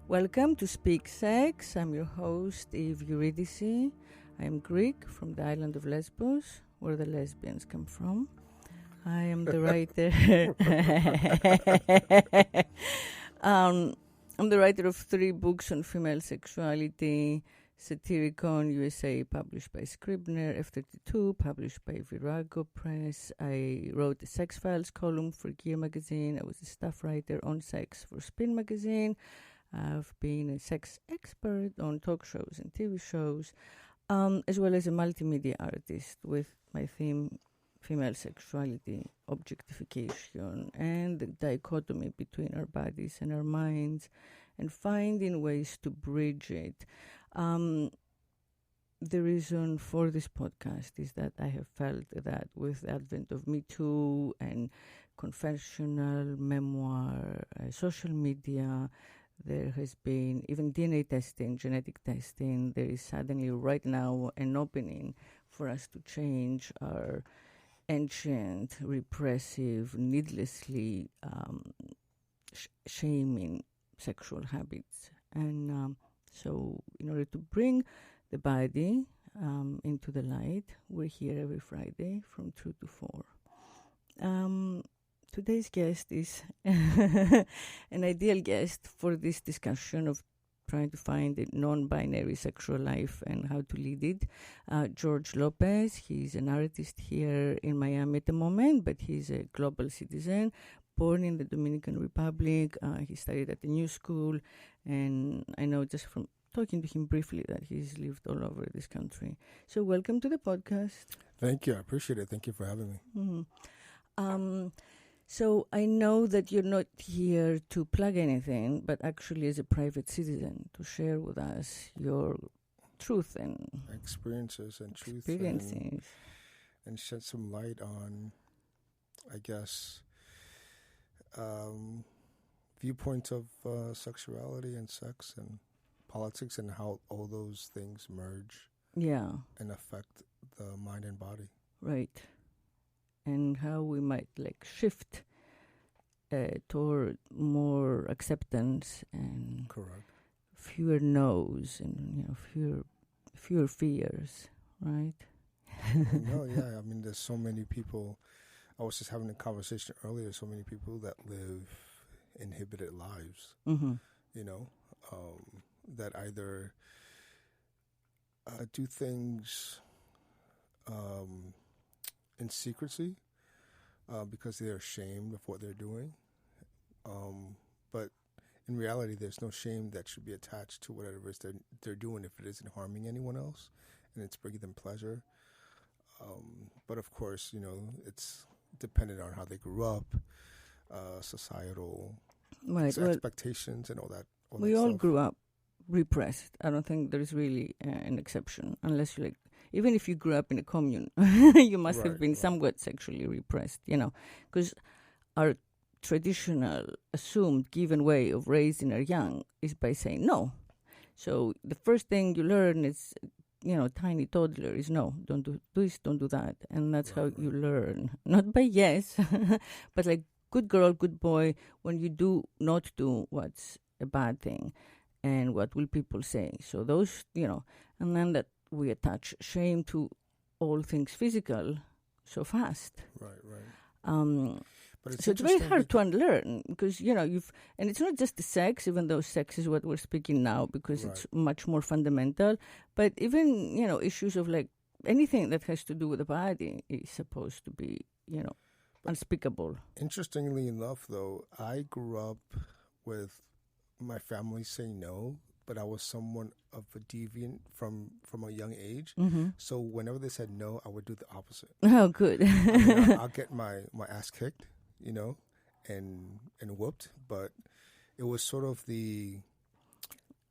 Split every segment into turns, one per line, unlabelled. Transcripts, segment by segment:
Welcome to Speak Sex. I'm your host, Eurydice. I am Greek from the island of Lesbos, where the lesbians come from. I am the writer. I'm the writer of 3 books on female sexuality: Satyricon USA, published by Scribner; F32, published by Virago Press. I wrote a Sex Files column for Gear magazine. I was a staff writer on sex for Spin magazine. I've been a sex expert on talk shows and TV shows, as well as a multimedia artist with my theme, female sexuality, objectification, and the dichotomy between our bodies and our minds, and finding ways to bridge it. The reason for this podcast is that I have felt that with the advent of Metoo and confessional, memoir, social media, there has been even DNA testing, genetic testing. There is suddenly right now an opening for us to change our ancient, repressive, needlessly shaming sexual habits. And so in order to bring the body into the light, we're here every Friday from 2 to 4. Today's guest is an ideal guest for this discussion of trying to find a non-binary sexual life and how to lead it. George Lopez, he's an artist here in Miami at the moment, but he's a global citizen, born in the Dominican Republic. He studied at the New School, and I know just from talking to him briefly that he's lived all over this country. So welcome to the podcast.
Thank you. I appreciate it. Thank you for having me.
Mm-hmm. So I know that you're not here to plug anything, but actually as a private citizen to share with us your truth and
experiences and truth and shed some light on, I guess, viewpoints of sexuality and sex and politics and how all those things merge and affect the mind and body.
Right. And how we might shift toward more acceptance and
correct
fewer no's and fewer fears, right?
No, yeah. I mean, there's so many people. I was just having a conversation earlier. So many people that live inhibited lives.
Mm-hmm.
That either do things in secrecy because they're ashamed of what they're doing. But in reality, there's no shame that should be attached to whatever it is they're doing if it isn't harming anyone else and it's bringing them pleasure. But of course, it's dependent on how they grew up, societal expectations and all that.
We all grew up repressed. I don't think there is really an exception, unless you even if you grew up in a commune, you must have been somewhat sexually repressed, because our traditional, assumed, given way of raising our young is by saying no. So the first thing you learn is, tiny toddler is no, don't do this, don't do that. And that's how you learn. Not by yes, but good girl, good boy, when you do not do what's a bad thing and what will people say. So those, and then that we attach shame to all things physical so fast.
Right. But
so it's very hard to unlearn because, and it's not just the sex, even though sex is what we're speaking now because it's much more fundamental. But even, issues of anything that has to do with the body is supposed to be, unspeakable.
Interestingly enough, though, I grew up with my family saying no, but I was someone of a deviant from a young age.
Mm-hmm.
So whenever they said no, I would do the opposite.
Oh, good.
I'll get my ass kicked, and whooped. But it was sort of the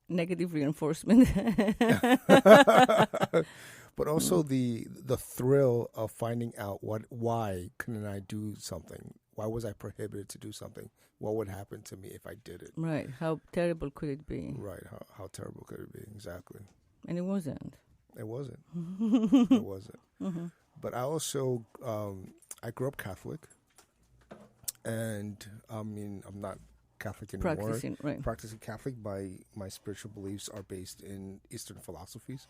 negative reinforcement.
But also the thrill of finding out why couldn't I do something? Why was I prohibited to do something? What would happen to me if I did it?
Right. How terrible could it be?
Right. How terrible could it be? Exactly.
And it wasn't.
It wasn't. It wasn't.
Mm-hmm.
But I also, I grew up Catholic. And, I mean, I'm not Catholic anymore.
Practicing
Catholic. My spiritual beliefs are based in Eastern philosophies,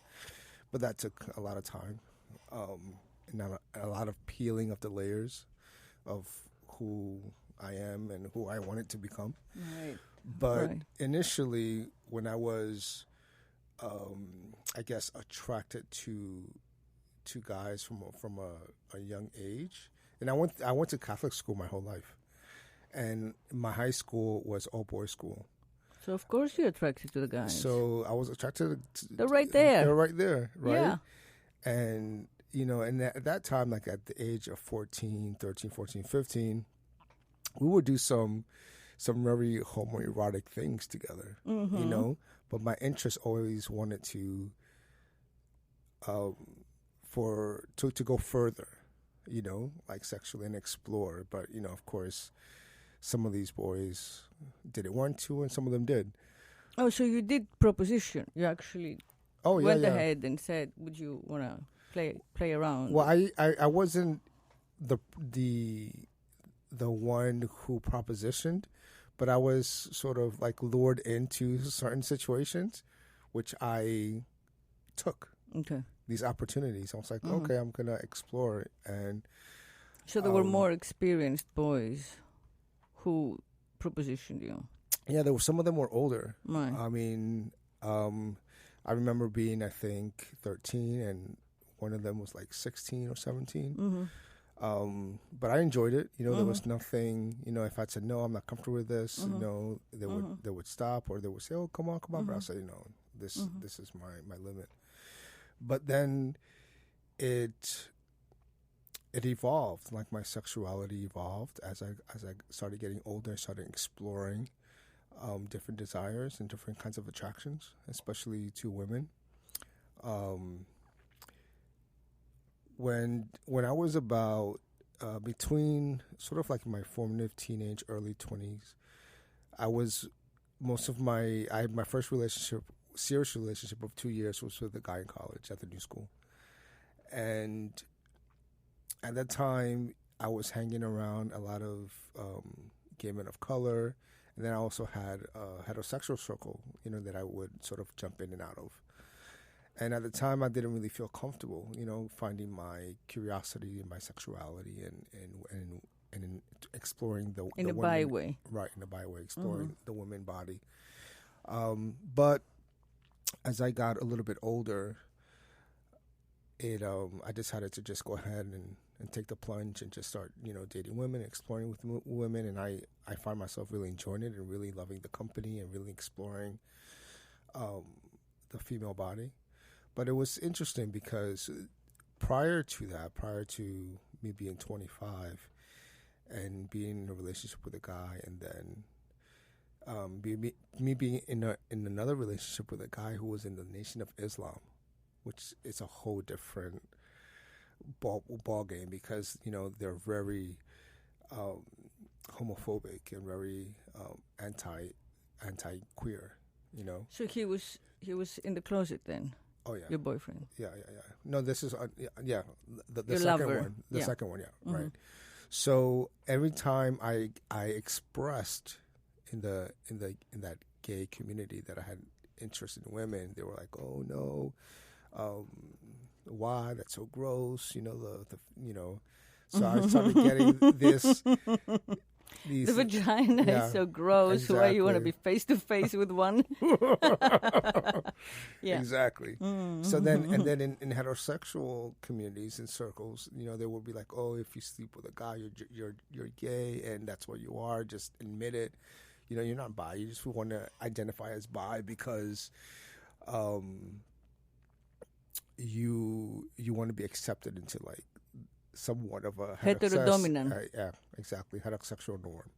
but that took a lot of time, and a lot of peeling of the layers of who I am and who I wanted to become.
Right.
But initially, when I was, I guess, attracted to guys from a young age, and I went to Catholic school my whole life, and my high school was all boys school.
So of course you're attracted to the guys.
So I was attracted to.
They're right there.
They're right there, right?
Yeah.
And and at that time, like at the age of 13, 14, 15, we would do some very homoerotic things together, But my interest always wanted to go further, like sexually and explore. But, of course, some of these boys didn't want to, and some of them did.
Oh, so you did proposition. You actually went ahead and said, would you want to play around?
Well, I wasn't the one who propositioned, but I was sort of like lured into certain situations, which I took.
Okay.
These opportunities. I was like, okay, I'm going to explore it. And
so there were more experienced boys who propositioned you.
Yeah, some of them were older.
Right.
I mean, I remember being, I think, 13, and one of them was like 16 or 17. But I enjoyed it. There was nothing. If I said no, I'm not comfortable with this. They would stop, or they would say, "Oh, come on." But I say, "No, this is my limit." But then it evolved. Like my sexuality evolved as I started getting older. I started exploring different desires and different kinds of attractions, especially to women. When I was about between sort of like my formative teenage, early 20s, I had my first serious relationship of 2 years was with a guy in college at the new school. And at that time, I was hanging around a lot of gay men of color, and then I also had a heterosexual circle, that I would sort of jump in and out of. And at the time, I didn't really feel comfortable, finding my curiosity and my sexuality and exploring
in a bi way.
Right, in a bi way, exploring the woman body. But as I got a little bit older, I decided to just go ahead and take the plunge and just start, dating women, exploring with women. And I find myself really enjoying it and really loving the company and really exploring the female body. But it was interesting because prior to me being 25 and being in a relationship with a guy, and then me being in another relationship with a guy who was in the Nation of Islam, which is a whole different ball game, because they're very homophobic and very anti queer. So
he was in the closet then.
Oh yeah,
your boyfriend.
Yeah. No, this is the
your
second
lover.
one. The second one, right. So every time I expressed in that gay community that I had interest in women, they were like, "Oh no, why? That's so gross." So I started getting this. The
vagina is so gross.
Exactly.
Why you want to be face to face with one? Yeah,
exactly. So then in heterosexual communities and circles, they will be like, "Oh, if you sleep with a guy, you're gay, and that's what you are. Just admit it. You're not bi. You just want to identify as bi because you want to be accepted into like somewhat of a
heterodominant.
Yeah, exactly, heterosexual norm."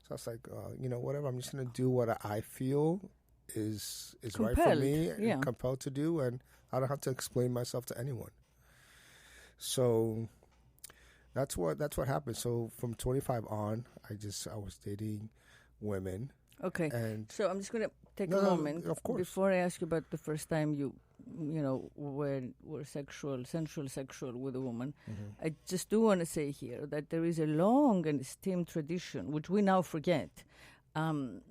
So I was like, whatever. I'm just going to do what I feel is
compelled,
right for me, and compelled to do, and I don't have to explain myself to anyone. So that's what happened. So from 25 on, I was dating women.
Okay.
And
so I'm just going to take a moment,
of course,
before I ask you about the first time you were sensual with a woman. I just do want to say here that there is a long and esteemed tradition, which we now forget, in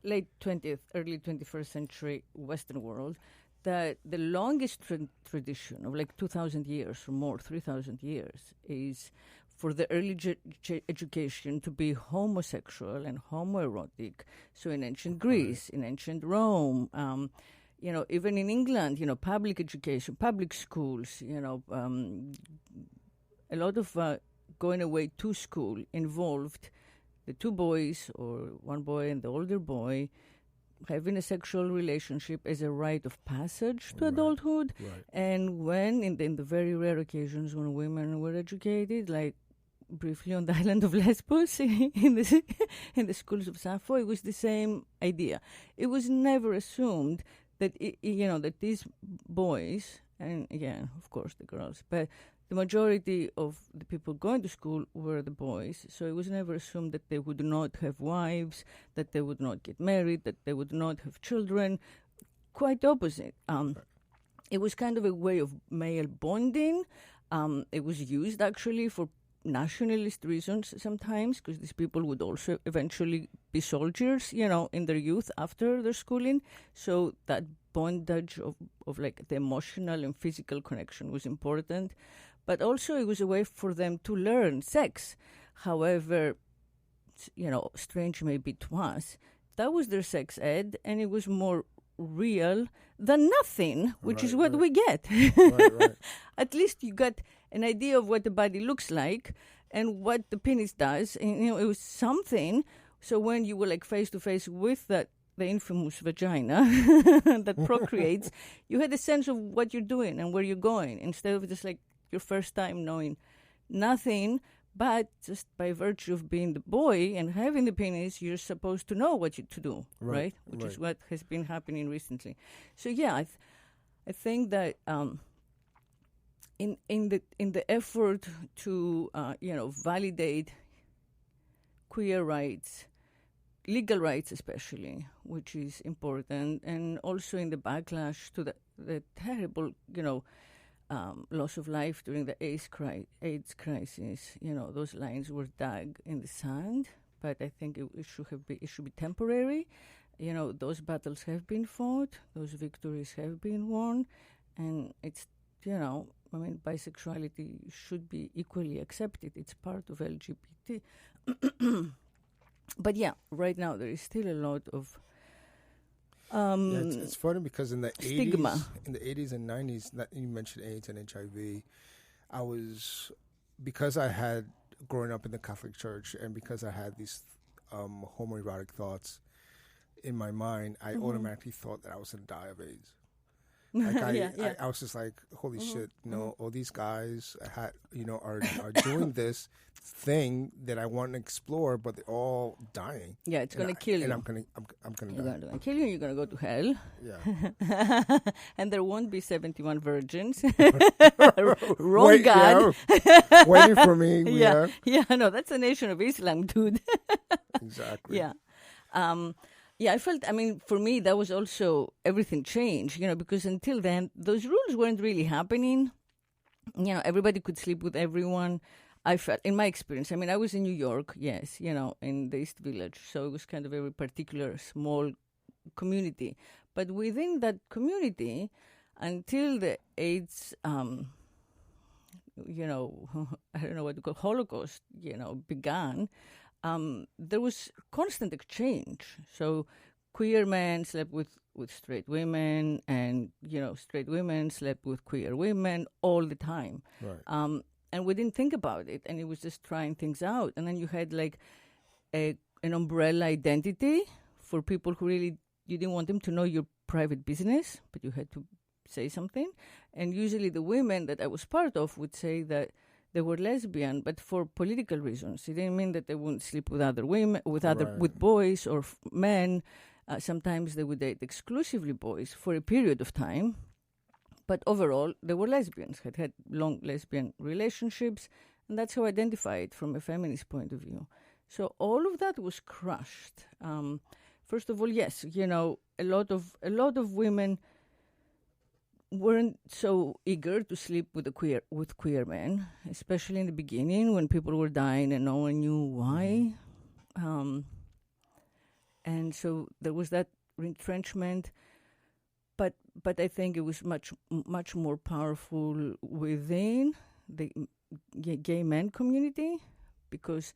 late 20th, early 21st century Western world, that the longest tradition of like 2,000 years or more, 3,000 years, is for the early education to be homosexual and homoerotic. So in ancient Greece, in ancient Rome, even in England, public education, public schools, a lot of going away to school involved the two boys or one boy and the older boy having a sexual relationship as a rite of passage to adulthood.
Right.
And when, in the very rare occasions when women were educated, like briefly on the island of Lesbos in the schools of Sappho, it was the same idea. It was never assumed that, that these boys, and again, of course, the girls, but the majority of the people going to school were the boys, so it was never assumed that they would not have wives, that they would not get married, that they would not have children. Quite the opposite. It was kind of a way of male bonding. It was used actually for nationalist reasons sometimes, because these people would also eventually be soldiers, in their youth after their schooling. So that bondage of like the emotional and physical connection was important. But also it was a way for them to learn sex. However, strange maybe to us, that was their sex ed, and it was more real than nothing, which is what we get.
Right.
At least you got an idea of what the body looks like and what the penis does. And, it was something. So when you were like face to face with the infamous vagina that procreates, you had a sense of what you're doing and where you're going, instead of just like your first time knowing nothing, but just by virtue of being the boy and having the penis, you're supposed to know what to do, right? Which is what has been happening recently. So yeah, I think that in the effort to validate queer rights, legal rights especially, which is important, and also in the backlash to the terrible loss of life during the AIDS crisis, those lines were dug in the sand, but I think it should be temporary. Those battles have been fought, those victories have been won, and it's, bisexuality should be equally accepted. It's part of LGBT. But yeah, right now there is still a lot of
it's funny because in the
stigma.
80s and 90s, you mentioned AIDS and HIV, because I had grown up in the Catholic Church and because I had these homoerotic thoughts in my mind, I automatically thought that I was going to die of AIDS. Like I was just like, holy shit, all these guys are doing this thing that I want to explore, but they're all dying.
Yeah, it's going to kill you.
And I'm going to die.
Going to kill you, you're going to go to hell.
Yeah.
And there won't be 71 virgins. Wrong God.
Yeah, waiting for me.
Yeah, no, that's a nation of Islam, dude.
Exactly.
Yeah. I felt, for me, that was also, everything changed, because until then, those rules weren't really happening. Everybody could sleep with everyone. I felt, in my experience, I was in New York, yes, in the East Village, so it was kind of a very particular small community. But within that community, until the AIDS, I don't know what to call, Holocaust, began, there was constant exchange. So queer men slept with straight women, and straight women slept with queer women all the time.
Right.
And we didn't think about it, and it was just trying things out. And then you had like an umbrella identity for people who really, you didn't want them to know your private business, but you had to say something. And usually the women that I was part of would say that they were lesbian, but for political reasons. It didn't mean that they wouldn't sleep with other women, with boys or men. Sometimes they would date exclusively boys for a period of time. But overall, they were lesbians, had long lesbian relationships, and that's how I identify it from a feminist point of view. So all of that was crushed. First of all, yes, a lot of women weren't so eager to sleep with queer men, especially in the beginning when people were dying and no one knew why. And so there was that retrenchment. But I think it was much more powerful within the gay men community, because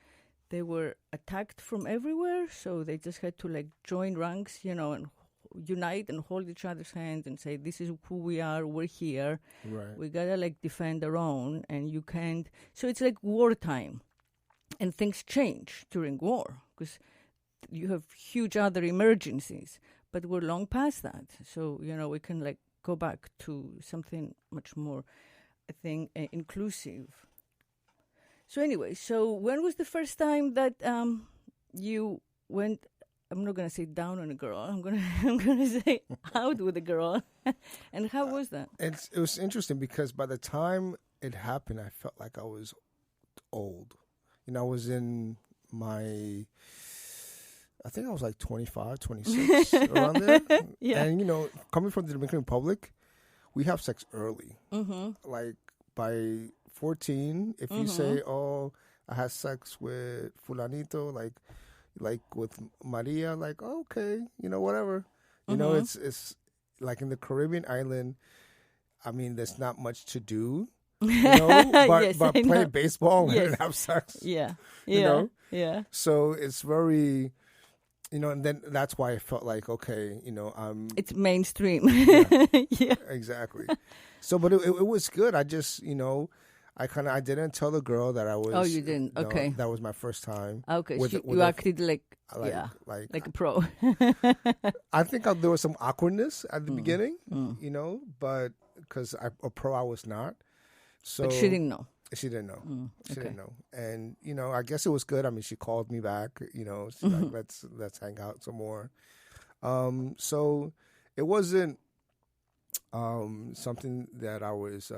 they were attacked from everywhere. So they just had to like join ranks, and unite and hold each other's hands and say, this is who we are, we're here.
Right.
We gotta like defend our own, and you can't. So it's like wartime, and things change during war because you have huge other emergencies, but we're long past that. So, we can like go back to something much more, I think, inclusive. So anyway, so when was the first time that you went, I'm not going to say down on a girl, I'm going to say out with a girl. And how was that?
It was interesting because by the time it happened, I felt like I was old. I was in my, I think I was like 25, 26, around there.
Yeah.
And, coming from the Dominican Republic, we have sex early.
Mm-hmm.
Like by 14, if you say, oh, I had sex with fulanito, like with Maria, like, oh, okay, whatever. It's like in the Caribbean island, I mean, there's not much to do, but
Yes,
but play baseball
Yes.
and have sex.
Yeah.
Yeah. So it's very, and then that's why I felt like, okay,
it's mainstream. Yeah.
Exactly. So, but it was good. I just, I didn't tell the girl that I was.
Oh, you didn't? Okay.
That was my first time.
Okay, so you acted like a pro.
I think there was some awkwardness at the beginning, but because a pro I was not. So,
but she didn't know.
She didn't know. She
okay.
didn't know. And, I guess it was good. I mean, she called me back, she's like, let's hang out some more. So it wasn't something that I was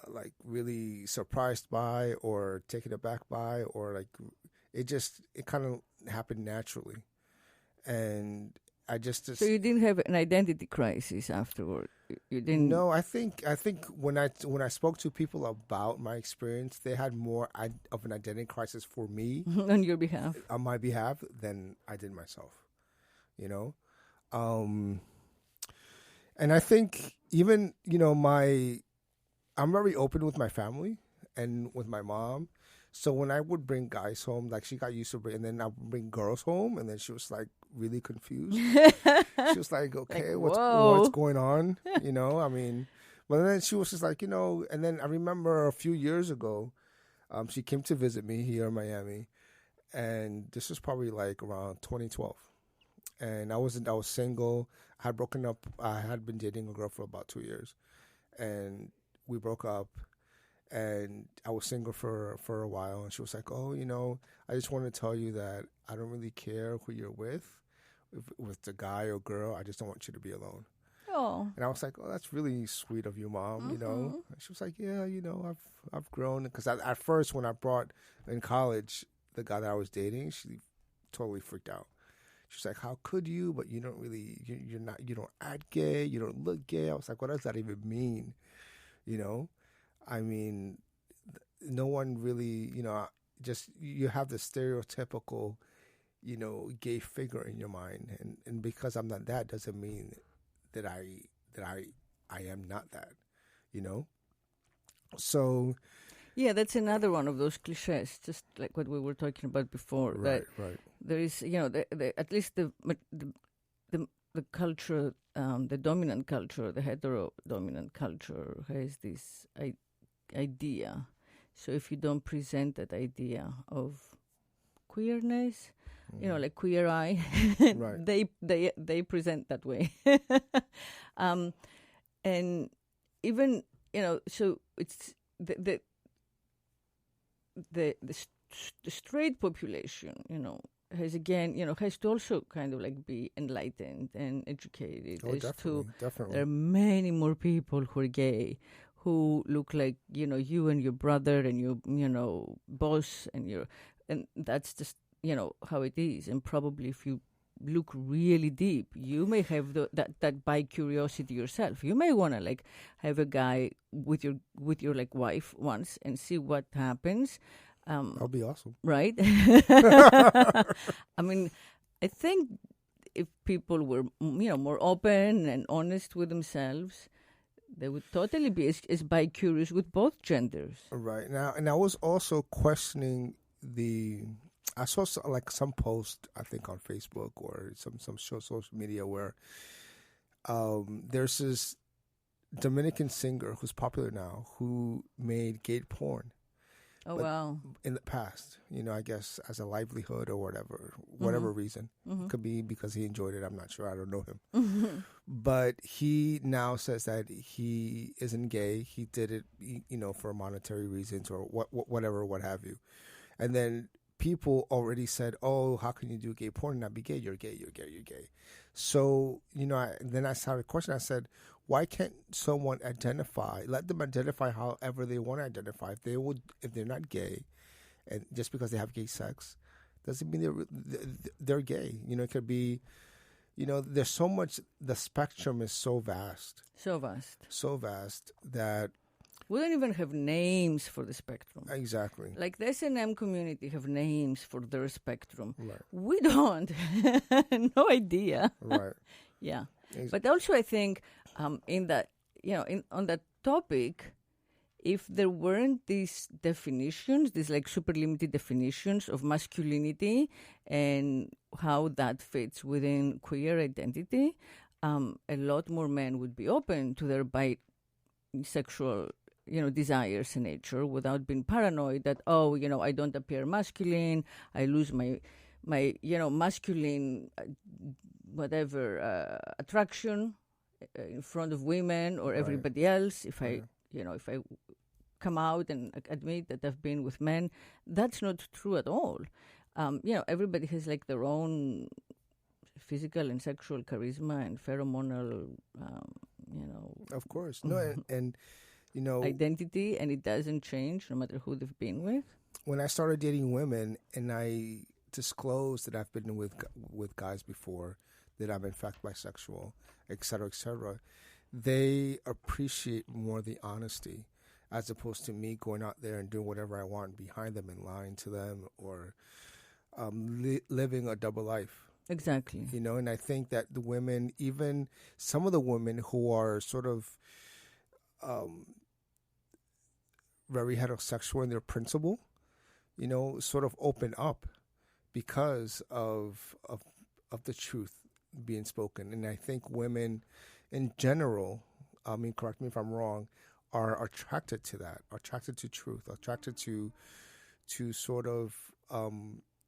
like really surprised by or taken aback by, or like it kind of happened naturally. And I just
So you didn't have an identity crisis afterward. You didn't.
No, I think when I spoke to people about my experience, they had more of an identity crisis for me
on your behalf,
on my behalf, than I did myself. And I think even I'm very open with my family and with my mom. So when I would bring guys home, like she got used to and then I would bring girls home, and then she was like really confused. She was like, okay,
like,
what's going on? I mean, but then she was just like, and then I remember a few years ago, she came to visit me here in Miami, and this was probably like around 2012. And I was single. I had broken up. I had been dating a girl for about 2 years, and we broke up. And I was single for a while, and she was like, oh, I just want to tell you that I don't really care who you're with the guy or girl. I just don't want you to be alone.
Oh.
And I was like, oh, that's really sweet of you, Mom, And she was like, yeah, I've grown. Because at first, when I brought in college the guy that I was dating, she totally freaked out. She was like, how could you? But you don't really, you don't act gay, you don't look gay. I was like, what does that even mean? I mean, no one really, just you have the stereotypical, gay figure in your mind, and because I'm not that doesn't mean that I am not that, So
yeah, that's another one of those cliches, just like what we were talking about before.
Right.
There is, at least the culture, the dominant culture, the hetero dominant culture has this idea. So if you don't present that idea of queerness, like Queer Eye,
right.
they present that way. And even, so it's the straight population, has to also kind of like be enlightened and educated.
Oh, definitely.
There are many more people who are gay, who look like, you and your brother and your, boss and that's just, how it is. And probably if you look really deep, you may have that bi curiosity yourself. You may want to like have a guy with your like wife once and see what happens.
That'll be awesome.
Right? I mean, I think if people were, more open and honest with themselves, they would totally be as bi-curious with both genders.
Right. Now, and I was also questioning I saw some post, I think on Facebook or some social media where there's this Dominican singer who's popular now who made gay porn.
Oh, wow.
In the past, I guess as a livelihood or whatever reason. Could be because he enjoyed it. I'm not sure. I don't know him. But he now says that he isn't gay. He did it, for monetary reasons or whatever, what have you. And then people already said, oh, how can you do gay porn and not be gay? You're gay, you're gay, you're gay. So, then I started questioning. I said, why can't someone let them identify however they want to identify? If they're not gay, and just because they have gay sex, doesn't mean they're gay. It could be, there's so much, the spectrum is so vast.
So vast
that
we don't even have names for the spectrum.
Exactly.
Like the S&M community have names for their spectrum.
Right.
We don't. No idea.
Right.
Yeah.
Exactly.
But also I think in that, on that topic, if there weren't these definitions, these like super limited definitions of masculinity and how that fits within queer identity, a lot more men would be open to their bisexual desires in nature without being paranoid that, I don't appear masculine, I lose my masculine attraction in front of women or everybody else. If I come out and admit that I've been with men, that's not true at all. Everybody has like their own physical and sexual charisma and pheromonal,
Of course. No, and
identity, and it doesn't change no matter who they've been with.
When I started dating women and I disclosed that I've been with guys before, that I'm in fact bisexual, et cetera, they appreciate more the honesty as opposed to me going out there and doing whatever I want behind them and lying to them or living a double life.
Exactly.
And I think that the women, even some of the women who are sort of very heterosexual in their principle, sort of open up because of the truth being spoken. And I think women in general, correct me if I'm wrong, are attracted to that, attracted to truth, attracted to sort of,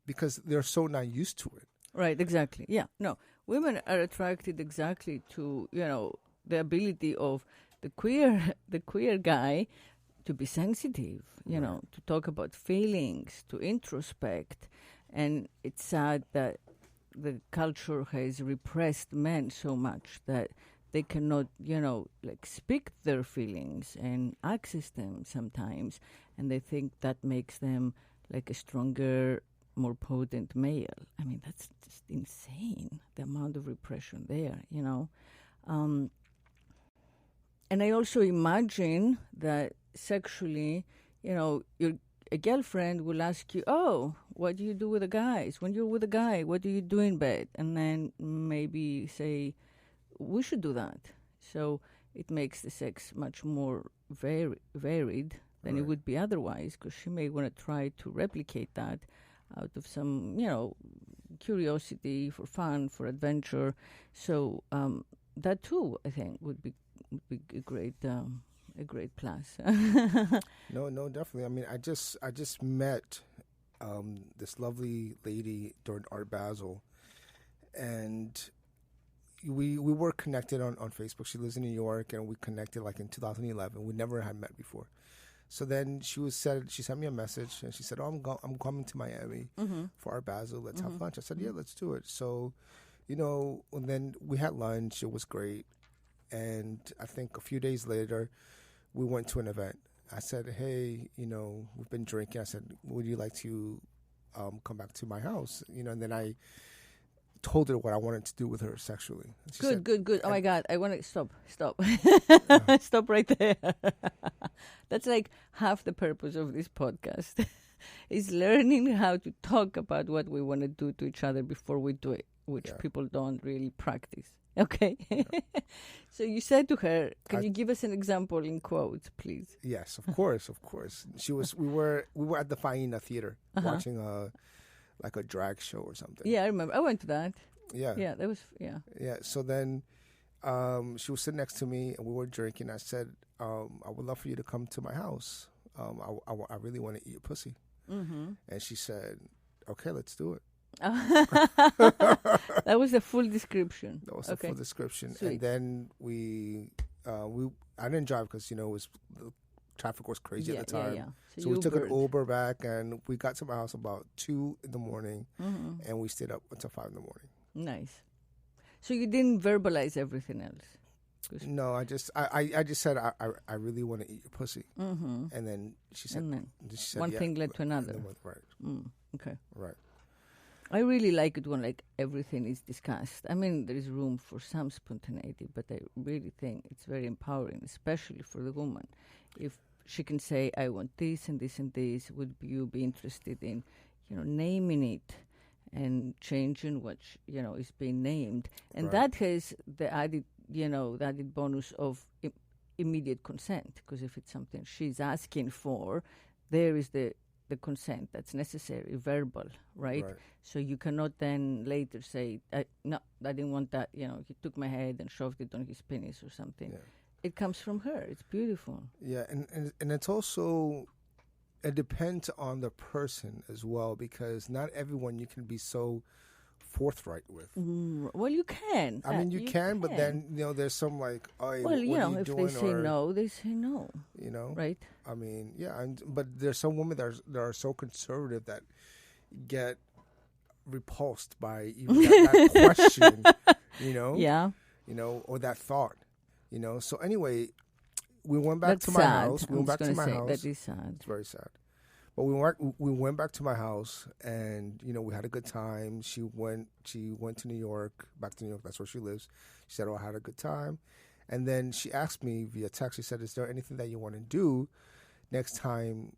because they're so not used to it.
Right, exactly. Yeah, no, women are attracted exactly to, the ability of the queer guy to be sensitive, to talk about feelings, to introspect. And it's sad that the culture has repressed men so much that they cannot, speak their feelings and access them sometimes. And they think that makes them like a stronger, more potent male. I mean, that's just insane, the amount of repression there, And I also imagine that sexually, a girlfriend will ask you, oh, what do you do with the guys? When you're with a guy, what do you do in bed? And then maybe say, we should do that. So it makes the sex much more varied than it would be otherwise, because she may want to try to replicate that out of some, curiosity, for fun, for adventure. So that too, I think, would be a great plus.
No, definitely. I mean, I just met this lovely lady during Art Basel, and we were connected on Facebook. She lives in New York, and we connected like in 2011. We never had met before. So then she sent me a message, and she said, "Oh, I'm coming to Miami for Art Basel. Let's have lunch." I said, "Yeah, let's do it." So, and then we had lunch. It was great. And I think a few days later, we went to an event. I said, hey, we've been drinking. I said, would you like to come back to my house? And then I told her what I wanted to do with her sexually.
Good. Oh, my God. I want to stop. Stop right there. That's like half the purpose of this podcast. is learning how to talk about what we want to do to each other before we do it, which people don't really practice. Okay. Yeah. So you said to her, can you give us an example in quotes, please?
Yes, of course, of course. We were at the Faina Theater watching a drag show or something.
Yeah, I remember. I went to that.
Yeah.
Yeah, that was, yeah.
Yeah, so then she was sitting next to me and we were drinking. I said, I would love for you to come to my house. I really want to eat your pussy. Mm-hmm. And she said, okay, let's do it.
That was a full description.
That was a full description. Sweet. And then I didn't drive because, the traffic was crazy at the time. Yeah. So we took an Uber back and we got to my house about 2 a.m. And we stayed up until 5 a.m.
Nice. So you didn't verbalize everything else?
No, I just said I really want to eat your pussy, and then she said,
one thing led to another.
Right.
Okay.
Right.
I really like it when everything is discussed. I mean, there is room for some spontaneity, but I really think it's very empowering, especially for the woman, if she can say, "I want this and this and this." Would you be interested in, naming it and changing what is being named, and that has the added bonus of immediate consent, because if it's something she's asking for, there is the consent that's necessary, verbal, right? So you cannot then later say, no, I didn't want that, he took my head and shoved it on his penis or something. Yeah. It comes from her. It's beautiful.
Yeah, and it's also, it depends on the person as well, because not everyone you can be so forthright with.
Well, you can.
I mean, you can, but then, there's some like, oh,
well,
what are you
if
doing?
They say no, they say no. Right?
I mean, yeah, but there's some women that are so conservative that get repulsed by even that question,
Yeah.
Or that thought, So anyway, we went back to my house. We went back to my house.
That is sad.
It's very sad. But we went back to my house, and we had a good time. She went to New York, back to New York. That's where she lives. She said, "Oh, I had a good time," and then she asked me via text. She said, "Is there anything that you want to do next time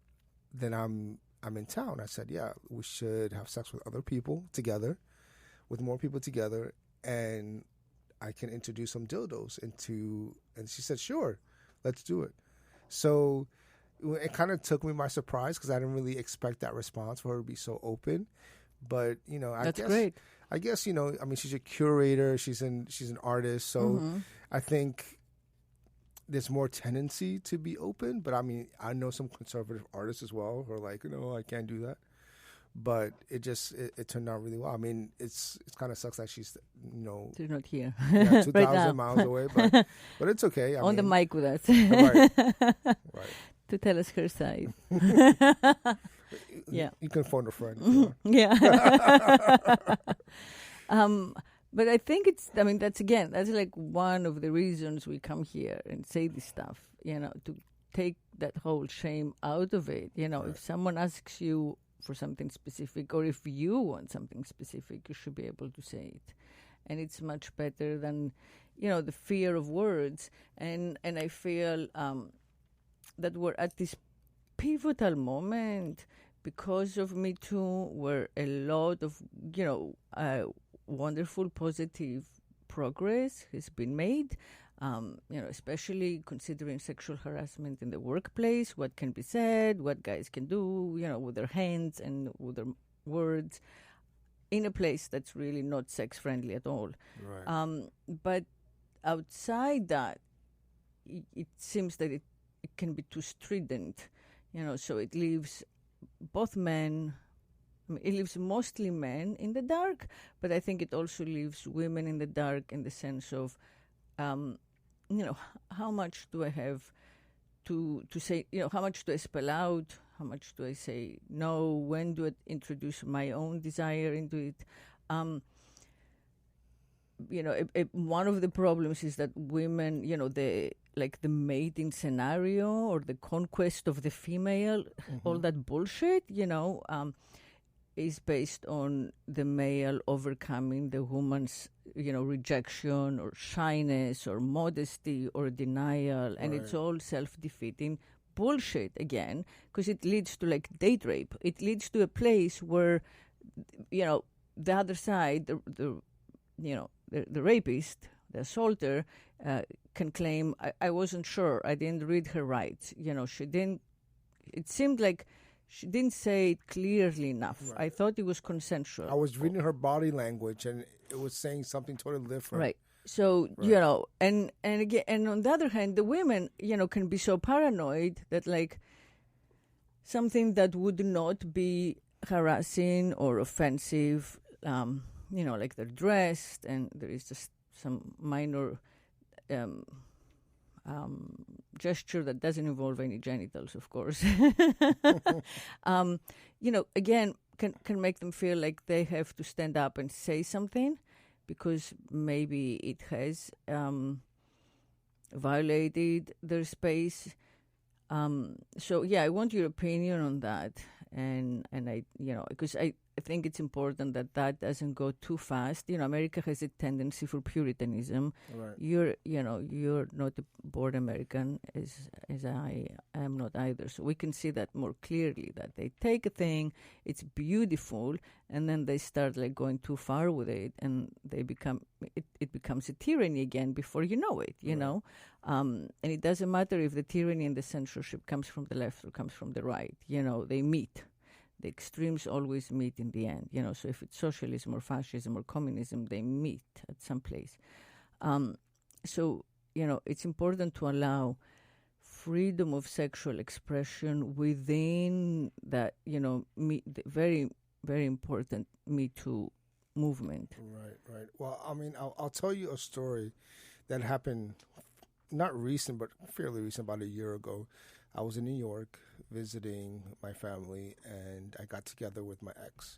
that I'm in town?" I said, "Yeah, we should have sex with other people together, with more people together, and I can introduce some dildos into." And she said, "Sure, let's do it." So it kind of took me by surprise because I didn't really expect that response for her to be so open. But
that's great.
I guess I mean, she's a curator. She's an artist, so I think there's more tendency to be open. But I mean, I know some conservative artists as well who are like, I can't do that. But it turned out really well. I mean, it's kind of sucks that she's
she's not here.
Yeah, 2,000 miles away, but it's okay.
On the mic with us,
right.
To tell us her side. Yeah,
you can phone a friend.
Yeah. But I think that's like one of the reasons we come here and say this stuff. To take that whole shame out of it. Right. If someone asks you for something specific, or if you want something specific, you should be able to say it. And it's much better than, the fear of words. And I feel that we're at this pivotal moment because of Metoo, where a lot of, wonderful, positive progress has been made. Especially considering sexual harassment in the workplace, what can be said, what guys can do, with their hands and with their words, in a place that's really not sex-friendly at all.
Right.
But outside that, it seems that it can be too strident, so it leaves both men, it leaves mostly men in the dark, but I think it also leaves women in the dark in the sense of, how much do I have to say, how much do I spell out? How much do I say no? When do I introduce my own desire into it? One of the problems is that women, the mating scenario or the conquest of the female, all that bullshit, is based on the male overcoming the woman's, rejection or shyness or modesty or denial. And it's all self-defeating bullshit again, because it leads to like date rape. It leads to a place where, the other side, the rapist, the assaulter, can claim, I wasn't sure, I didn't read her rights. She didn't. It seemed like she didn't say it clearly enough. Right. I thought it was consensual.
I was reading her body language, and it was saying something totally different.
Right. So, and again, and on the other hand, the women, can be so paranoid that, like, something that would not be harassing or offensive, like they're dressed and there is just some minor gesture that doesn't involve any genitals, of course. Again, can make them feel like they have to stand up and say something because maybe it has violated their space. So yeah, I want your opinion on that, and I, because I think it's important that doesn't go too fast. America has a tendency for puritanism.
Right.
You're not a born American, as I am not either. So we can see that more clearly, that they take a thing, it's beautiful, and then they start like going too far with it, and they it becomes a tyranny again before you know it. You know, and it doesn't matter if the tyranny and the censorship comes from the left or comes from the right. They meet. The extremes always meet in the end, so if it's socialism or fascism or communism, they meet at some place. So, it's important to allow freedom of sexual expression within that, the very, very important Me Too movement.
Right. Well, I mean, I'll tell you a story that happened, not recent, but fairly recent, about a year ago. I was in New York visiting my family, and I got together with my ex,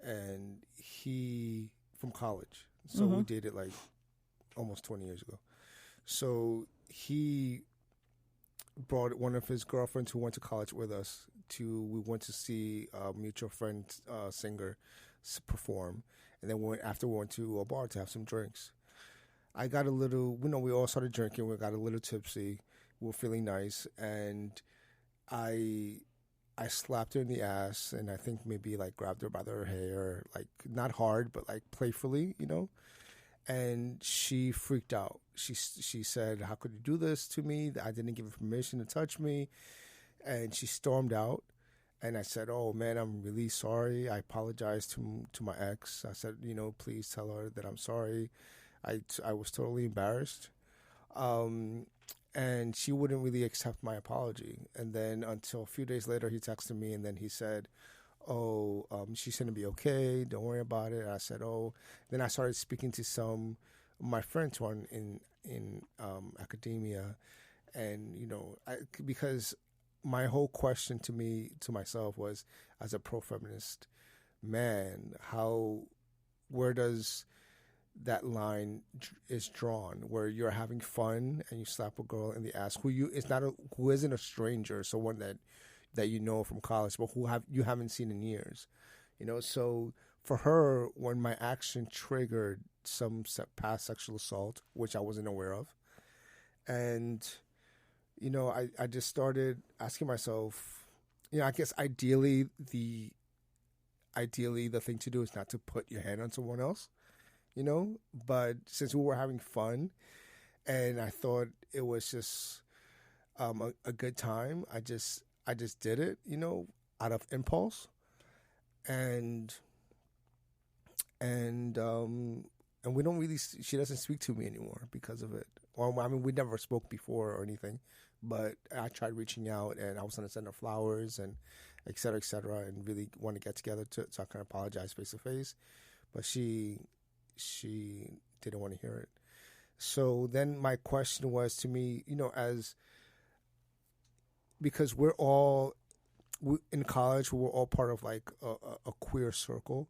and he from college. So we dated like almost 20 years ago. So he brought one of his girlfriends who went to college with us we went to see a mutual friend singer perform, and then we went to a bar to have some drinks. I got a little, we all started drinking. We got a little tipsy. We were feeling nice, and I slapped her in the ass, and I think maybe like grabbed her by her hair, like not hard, but like playfully, and she freaked out. She said, "How could you do this to me? I didn't give her permission to touch me," and she stormed out. And I said, "Oh man, I'm really sorry. I apologize to my ex." I said, "Please tell her that I'm sorry. I was totally embarrassed." And she wouldn't really accept my apology. And then until a few days later, he texted me, and then he said, she's going to be okay. Don't worry about it. And I said, Then I started speaking to some of my friends who are in academia. And, because my whole question to myself was, as a pro-feminist man, where does that line is drawn, where you're having fun and you slap a girl in the ass who isn't a stranger, someone that from college, but you haven't seen in years, So for her, when my action triggered some past sexual assault, which I wasn't aware of, and I just started asking myself, I guess ideally the thing to do is not to put your hand on someone else. But since we were having fun and I thought it was just a good time, I just did it, out of impulse. And we don't really, she doesn't speak to me anymore because of it. Well, I mean, we never spoke before or anything, but I tried reaching out, and I was going to send her flowers and et cetera, and really want to get together so I can apologize face to face. But she didn't want to hear it. So then my question was to me, because we're all in college, we were all part of like a queer circle,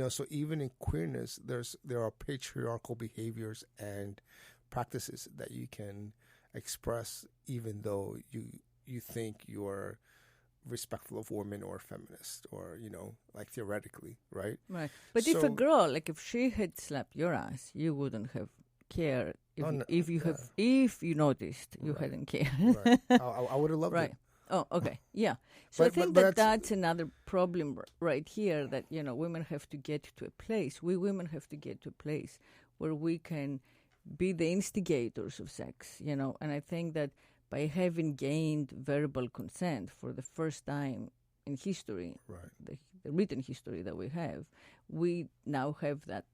so even in queerness, there are patriarchal behaviors and practices that you can express, even though you think you're respectful of women or feminist, or like theoretically, right?
But if a girl, like if she had slapped your ass, you wouldn't have cared If you noticed, you hadn't cared.
Right. I would have loved
right.
it.
Oh, okay. Yeah. So I think that's another problem right here, that, women have to get to a place. We women have to get to a place where we can be the instigators of sex, and I think that by having gained verbal consent for the first time in history,
right.
the written history that we now have that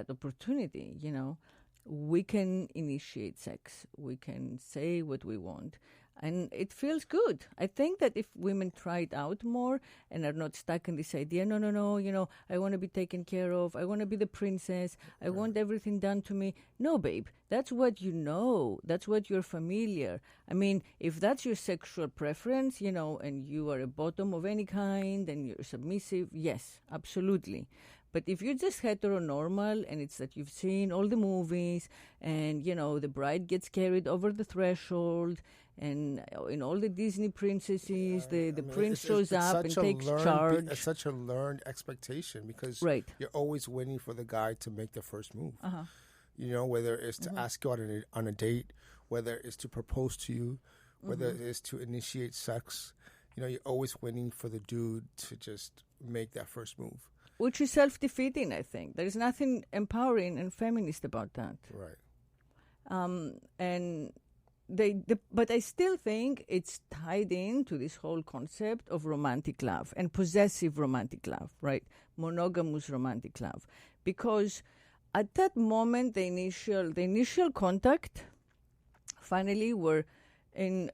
opportunity, We can initiate sex. We can say what we want. And it feels good. I think that if women try it out more and are not stuck in this idea, no, I want to be taken care of. I want to be the princess. I want everything done to me. No, babe, that's what you know. That's what you're familiar. I mean, if that's your sexual preference, and you are a bottom of any kind and you're submissive, yes, absolutely. But if you're just heteronormal and it's that you've seen all the movies and, the bride gets carried over the threshold and in all the Disney princesses, the prince shows up and takes charge.
It's such a learned expectation because you're always waiting for the guy to make the first move.
Uh-huh.
Whether it's to ask you out on a date, whether it's to propose to you, whether it's to initiate sex. You're always waiting for the dude to just make that first move.
Which is self-defeating, I think. There is nothing empowering and feminist about that.
Right.
But I still think it's tied into this whole concept of romantic love and possessive romantic love, right? Monogamous romantic love. Because at that moment, the initial contact, finally, were in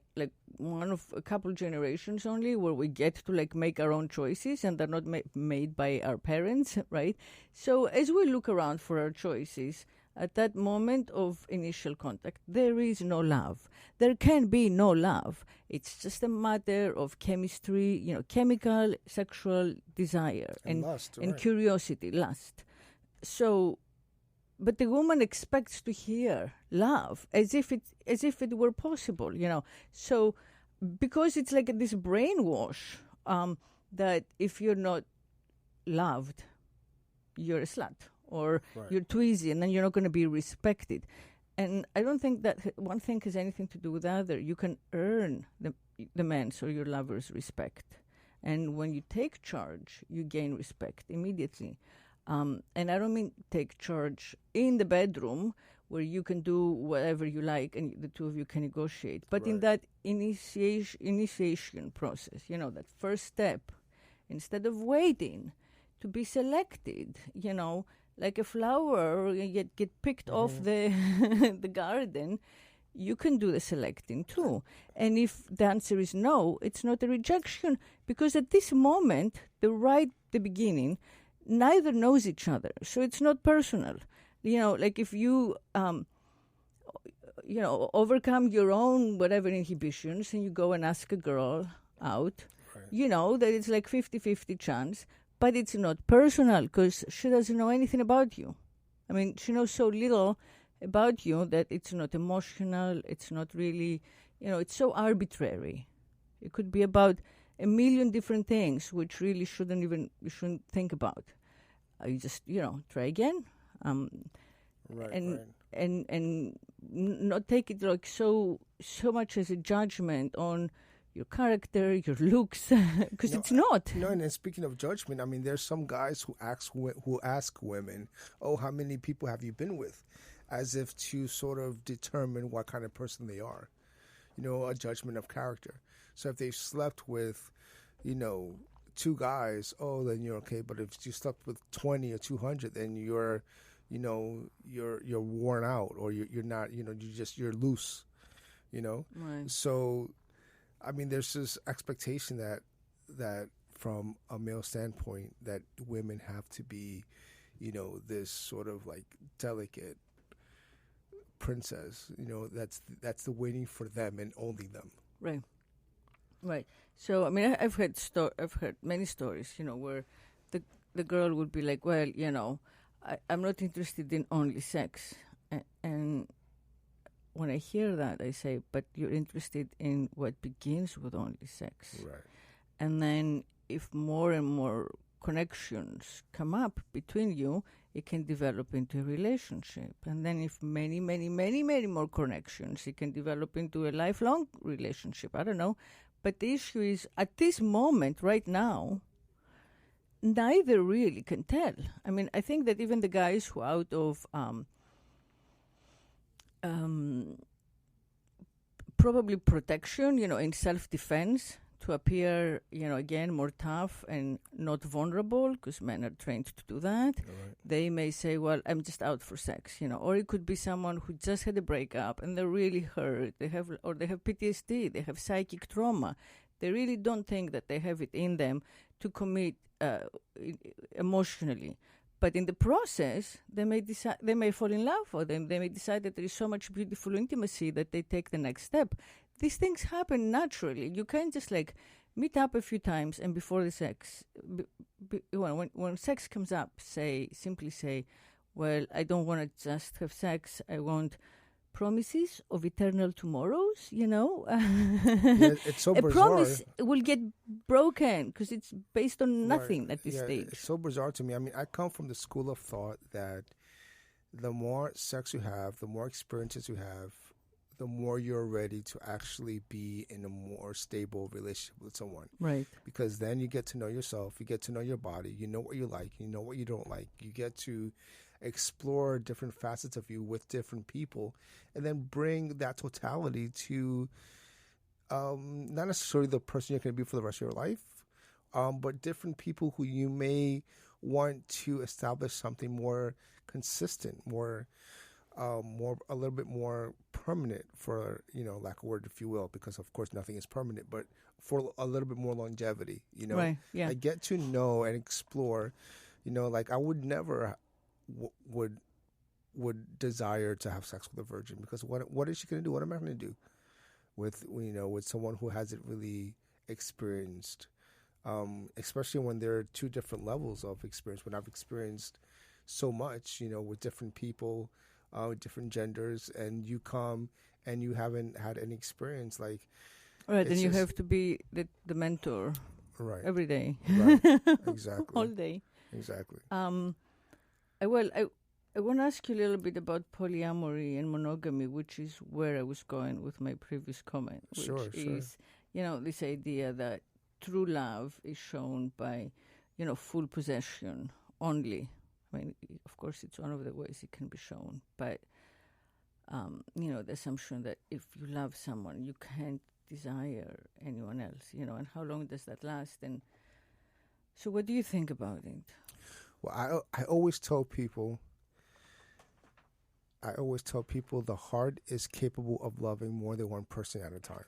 one of a couple generations only where we get to make our own choices and they're not made by our parents, right? So as we look around for our choices, at that moment of initial contact, there is no love. There can be no love. It's just a matter of chemistry, chemical, sexual desire
and lust,
and curiosity, lust. So, but the woman expects to hear love as if it were possible, So, because it's like this brainwash that if you're not loved, you're a slut or you're too easy, and then you're not going to be respected. And I don't think that one thing has anything to do with the other. You can earn the man's or your lover's respect, and when you take charge, you gain respect immediately. And I don't mean take charge in the bedroom where you can do whatever you like and the two of you can negotiate. But in that initiation process, that first step, instead of waiting to be selected, like a flower, you get picked off the the garden, you can do the selecting too. And if the answer is no, it's not a rejection, because at this moment, the beginning, neither knows each other, so it's not personal. Like if you, overcome your own whatever inhibitions and you go and ask a girl out, that it's like 50-50 chance, but it's not personal because she doesn't know anything about you. I mean, she knows so little about you that it's not emotional, it's not really, it's so arbitrary. It could be about a million different things, which really you shouldn't think about. You just, try again. And not take it like so much as a judgment on your character, your looks, because it's not.
And speaking of judgment, I mean, there's some guys who ask women, "Oh, how many people have you been with?" as if to sort of determine what kind of person they are. A judgment of character. So if they've slept with, 2 guys, then you're okay. But if you slept with 20 or 200, then you're worn out, or you're not, you're loose,
Right.
So, I mean, there's this expectation that from a male standpoint that women have to be, this sort of like delicate princess, that's the waiting for them and only them.
Right. So, I mean, I've heard many stories, where the girl would be like, well, I'm not interested in only sex. And when I hear that, I say, but you're interested in what begins with only sex.
Right.
And then if more and more connections come up between you, it can develop into a relationship. And then if many, many, many, many more connections, it can develop into a lifelong relationship. I don't know. But the issue is, at this moment, right now, neither really can tell. I mean, I think that even the guys who out of probably protection, in self-defense, to appear, again, more tough and not vulnerable, because men are trained to do that.
Right.
They may say, well, I'm just out for sex, or it could be someone who just had a breakup and they're really hurt. They have PTSD, they have psychic trauma. They really don't think that they have it in them to commit emotionally. But in the process, they may fall in love, or they may decide that there is so much beautiful intimacy that they take the next step. These things happen naturally. You can't just meet up a few times and before the sex, when sex comes up, simply say, well, I don't want to just have sex. I want promises of eternal tomorrows,
Yeah, it's so
a
bizarre.
promise will get broken because it's based on nothing
Right.
at this
Yeah,
stage.
It's so bizarre to me. I mean, I come from the school of thought that the more sex you have, the more experiences you have, the more you're ready to actually be in a more stable relationship with someone.
Right.
Because then you get to know yourself, you get to know your body, you know what you like, you know what you don't like. You get to explore different facets of you with different people, and then bring that totality to not necessarily the person you're going to be for the rest of your life, but different people who you may want to establish something more consistent, a little bit more permanent, for lack of a word, if you will, because of course nothing is permanent, but for a little bit more longevity.
Right. Yeah.
I get to know and explore. I would never would desire to have sex with a virgin, because what is she going to do? What am I going to do with someone who hasn't really experienced, especially when there are two different levels of experience. When I've experienced so much, with different people, different genders, and you come and you haven't had any experience,
right, and you have to be the mentor,
right,
every day,
right, exactly,
all day,
exactly.
I want to ask you a little bit about polyamory and monogamy, which is where I was going with my previous comment, which is, this idea that true love is shown by, full possession only. I mean, of course, it's one of the ways it can be shown, but, the assumption that if you love someone, you can't desire anyone else, and how long does that last? And so what do you think about it?
Well, I always tell people the heart is capable of loving more than one person at a time,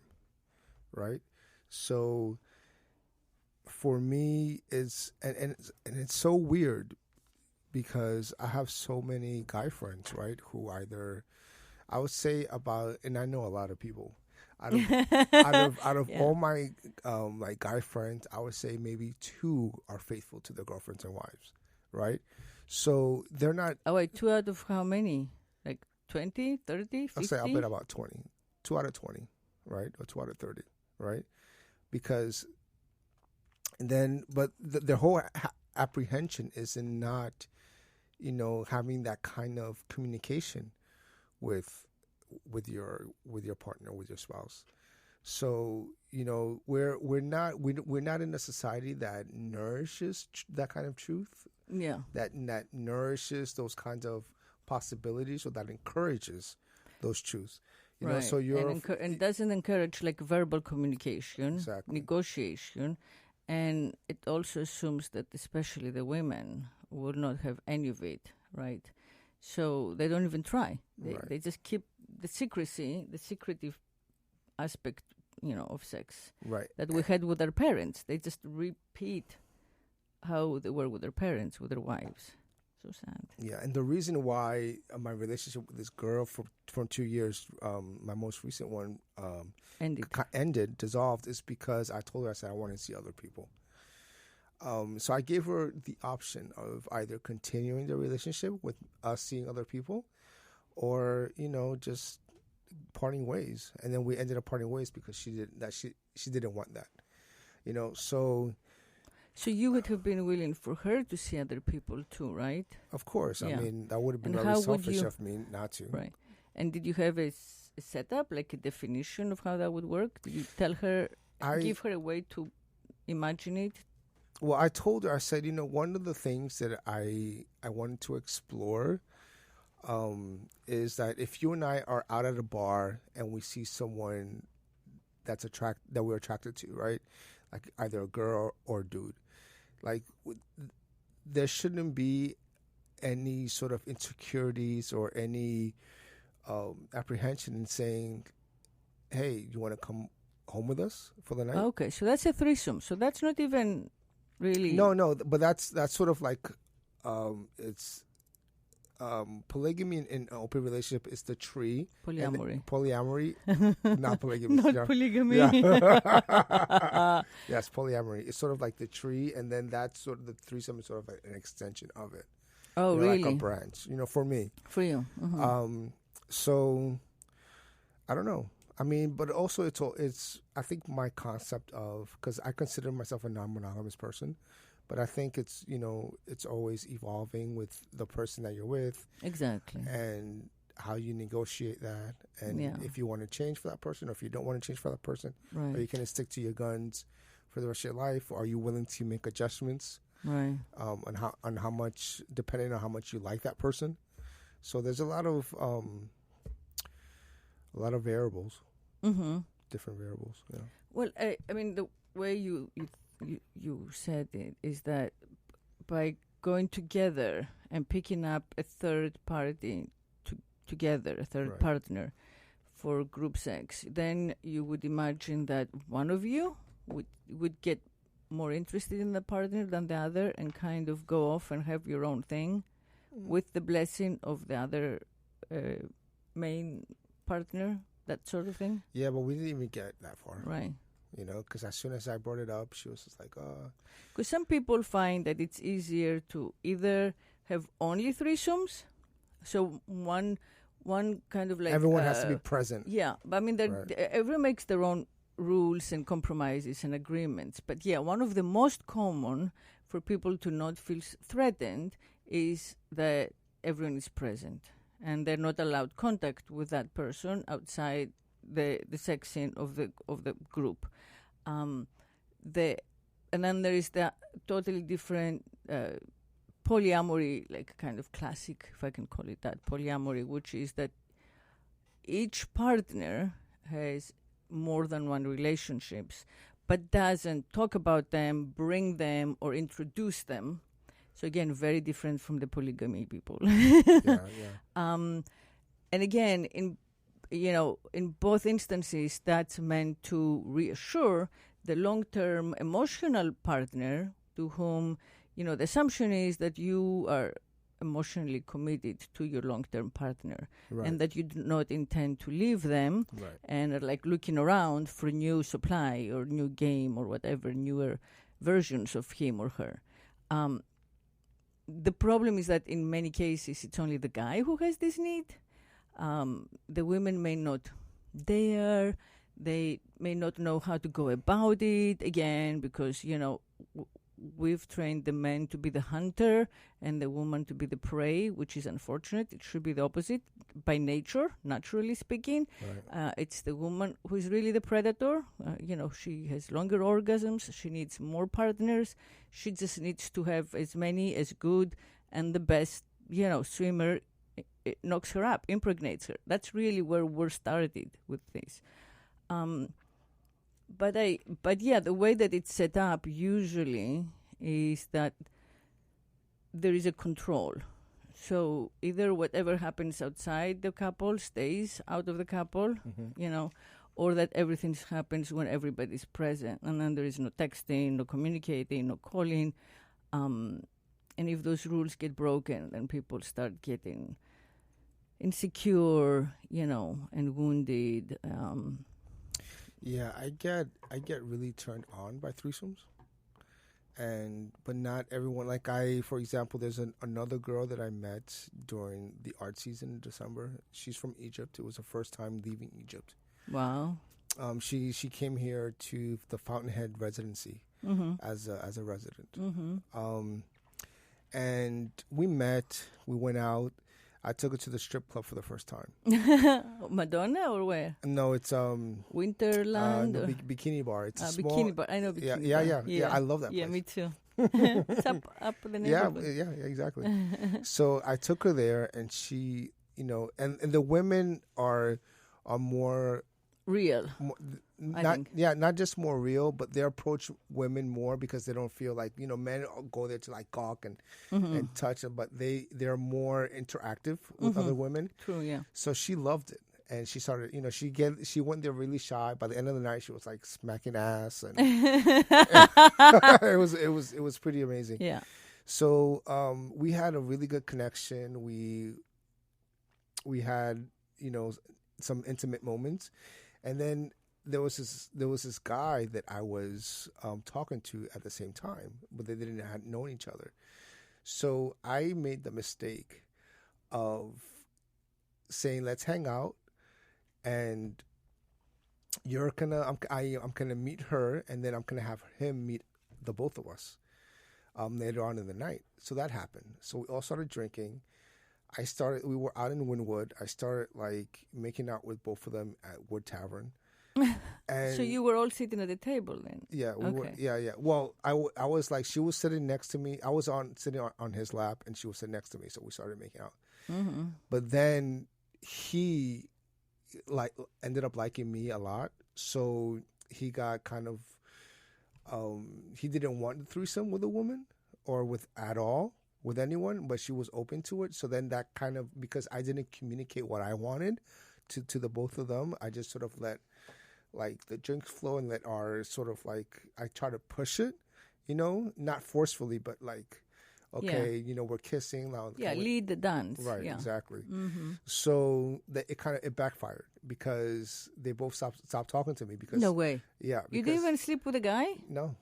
right? So for me, it's so weird, because I have so many guy friends, right, who either, I would say about, and I know a lot of people, out of
Yeah.
all my guy friends, I would say maybe 2 are faithful to their girlfriends and wives, right? So they're not.
Oh, wait, 2 out of how many? Like 20, 30, 50?
I'll bet about 20. 2 out of 20, right? Or 2 out of 30, right? Because then, but their whole apprehension is in not, having that kind of communication with your partner, with your spouse. So we're not in a society that nourishes that kind of truth.
Yeah.
That nourishes those kinds of possibilities, or that encourages those truths.
Right.
So
and doesn't encourage verbal communication,
Exactly.
negotiation, and it also assumes that especially the women will not have any of it, right? So they don't even try. They just keep the secretive aspect, of sex,
right,
that we had with our parents. They just repeat how they were with their parents, with their wives. So sad.
Yeah, and the reason why my relationship with this girl for 2 years, my most recent one, dissolved, is because I told her, I said I want to see other people. So I gave her the option of either continuing the relationship with us seeing other people, or just parting ways. And then we ended up parting ways because she didn't want that. So
So you would have been willing for her to see other people too, right?
Of course.
Yeah.
I mean, that would have been
And
very
how would
selfish
you-
of me not to.
Right. And did you have a setup, like a definition of how that would work? Did you tell her, give her a way to imagine it?
Well, I told her, I said, one of the things that I wanted to explore is that if you and I are out at a bar and we see someone that we're attracted to, right? Like either a girl or a dude, like there shouldn't be any sort of insecurities or any apprehension in saying, hey, you want to come home with us for the night?
Okay, so that's a threesome. So that's not even really...
No, but that's sort of like, it's polygamy in an open relationship is the tree.
Polyamory.
Polyamory, not polygamy.
Not polygamy.
Yeah. Yes, polyamory. It's sort of like the tree, and then that's sort of the threesome is sort of like an extension of it.
Oh, really?
Like a branch, for me.
For you. Mm-hmm.
So, I don't know. I mean, but also it's I think my concept of, because I consider myself a non-monogamous person, but I think it's, it's always evolving with the person that you're with.
Exactly.
And how you negotiate that. And if you want to change for that person or if you don't want to change for that person.
Right.
Are you going to stick to your guns for the rest of your life? Or are you willing to make adjustments?
Right.
On how much, depending on how much you like that person. So there's a lot of variables.
Mm-hmm.
Different variables. Yeah.
Well, I mean, the way you said it is that by going together and picking up a third party together, a third partner for group sex, then you would imagine that one of you would get more interested in the partner than the other and kind of go off and have your own thing with the blessing of the other main partner, that sort of thing.
Yeah, but we didn't even get that far.
Right.
Because as soon as I brought it up, she was just like,
Because some people find that it's easier to either have only threesomes, so one kind of like...
Everyone has to be present.
Yeah, but I mean, everyone makes their own rules and compromises and agreements. But yeah, one of the most common for people to not feel threatened is that everyone is present and they're not allowed contact with that person outside the sex scene of the group. And then there is the totally different polyamory, like kind of classic, if I can call it that, polyamory, which is that each partner has more than one relationships, but doesn't talk about them, bring them, or introduce them. So again, very different from the polygamy people. And again, in both instances, that's meant to reassure the long-term emotional partner to whom, the assumption is that you are emotionally committed to your long-term partner and that you do not intend to leave them and are like looking around for a new supply or new game or whatever, newer versions of him or her. The problem is that in many cases, it's only the guy who has this need. The women may not dare. They may not know how to go about it, again, because, we've trained the man to be the hunter and the woman to be the prey, which is unfortunate. It should be the opposite by nature, naturally speaking. It's the woman who is really the predator. She has longer orgasms. She needs more partners. She just needs to have as many as good and the best, swimmer. It knocks her up, impregnates her. That's really where we're started with this. But the way that it's set up usually is that there is a control. So either whatever happens outside the couple stays out of the couple, or that everything happens when everybody's present, and then there is no texting, no communicating, no calling. And if those rules get broken, then people start getting insecure, and wounded.
Yeah, I get really turned on by threesomes, but not everyone. Like for example, there's another girl that I met during the art season in December. She's from Egypt. It was her first time leaving Egypt.
Wow.
She came here to the Fountainhead residency, as a resident. And we met. We went out. I took her to the strip club for the first time.
Madonna or where?
No, it's
Winterland.
no, Bikini Bar. It's a small
Bikini Bar. I know Bikini Bar.
Yeah. I love that
Yeah,
place.
me too. It's up the neighborhood.
Yeah, exactly. So I took her there, and she, and the women are more
real.
Not just more real, but they approach women more because they don't feel like men go there to like gawk and touch them, but they're more interactive with other women.
True, yeah.
So she loved it, and she started. She went there really shy. By the end of the night, she was like smacking ass, and it was pretty amazing.
Yeah.
So we had a really good connection. We had some intimate moments, and then there was this guy that I was talking to at the same time, but they didn't have known each other. So I made the mistake of saying, "Let's hang out," and I'm gonna meet her, and then I'm gonna have him meet the both of us later on in the night. So that happened. So we all started drinking. We were out in Wynwood. I started like making out with both of them at Wood Tavern. And
so you were all sitting at the table then?
Yeah, we were. Yeah. Well, I was like, she was sitting next to me. I was sitting on his lap, and she was sitting next to me. So we started making out. But then he ended up liking me a lot. So he got kind of he didn't want the threesome with a woman or with anyone, but she was open to it. So then that kind of, because I didn't communicate what I wanted to the both of them, I just sort of let like the drinks flow and let our sort of like, I try to push it, not forcefully, but like, okay, we're kissing now.
Yeah, lead the dance.
Right,
yeah.
Exactly. So that it backfired because they both stopped talking to me because.
No way.
Yeah.
You didn't even sleep with a guy?
No.